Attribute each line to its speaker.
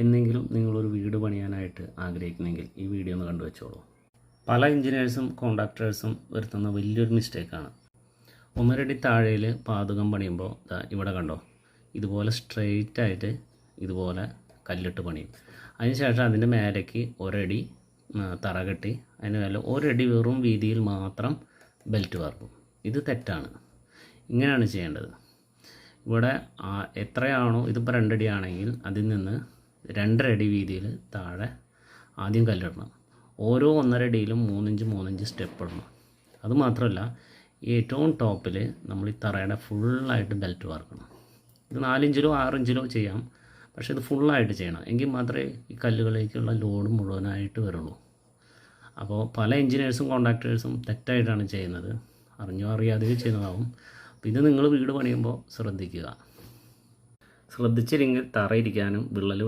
Speaker 1: എന്നെങ്കിലും നിങ്ങളൊരു വീട് പണിയാനായിട്ട് ആഗ്രഹിക്കുന്നെങ്കിൽ ഈ വീഡിയോ ഒന്ന് കണ്ടുവച്ചോളൂ. പല എഞ്ചിനീയേഴ്സും കോൺട്രാക്ടേഴ്സും വരുത്തുന്ന വലിയൊരു മിസ്റ്റേക്കാണ്. 1.5 അടി താഴെയിൽ പാതകം പണിയുമ്പോൾ ഇവിടെ കണ്ടോ, ഇതുപോലെ സ്ട്രെയിറ്റ് ആയിട്ട് ഇതുപോലെ കല്ലിട്ട് പണിയും. അതിനുശേഷം അതിൻ്റെ മേലേക്ക് ഒരടി തറ കെട്ടി അതിന് മേലെ ഒരടി വെറും വീതിയിൽ മാത്രം ബെൽറ്റ് വാർക്കും. ഇത് തെറ്റാണ്. ഇങ്ങനെയാണ് ചെയ്യേണ്ടത്. ഇവിടെ എത്രയാണോ, ഇതിപ്പോൾ 2 അടി ആണെങ്കിൽ അതിൽ നിന്ന് 2.5 അടി വീതിയിൽ താഴെ ആദ്യം കല്ലിടണം. ഓരോ 1.5 അടിയിലും 3 ഇഞ്ച് 3 ഇഞ്ച് സ്റ്റെപ്പ് ഇടണം. അതുമാത്രമല്ല, ഏറ്റവും ടോപ്പിൽ നമ്മൾ ഈ തറയുടെ ഫുള്ളായിട്ട് ബെൽറ്റ് വാർക്കണം. ഇത് 4 ഇഞ്ചിലോ 6 ഇഞ്ചിലോ ചെയ്യാം, പക്ഷേ ഇത് ഫുള്ളായിട്ട് ചെയ്യണം. എങ്കിൽ മാത്രമേ ഈ കല്ലുകളിലേക്കുള്ള ലോഡ് മുഴുവനായിട്ട് വരുള്ളൂ. അപ്പോൾ പല എഞ്ചിനീയേഴ്സും കോൺട്രാക്ടേഴ്സും തെറ്റായിട്ടാണ് ചെയ്യുന്നത്. അറിഞ്ഞോ അറിയാതെയോ ചെയ്യുന്നതാവും. അപ്പോൾ ഇത് നിങ്ങൾ വീട് പണിയുമ്പോൾ ശ്രദ്ധിക്കുക. ശ്രദ്ധിച്ചില്ലെങ്കിൽ തറയിരിക്കാനും വിള്ളൽ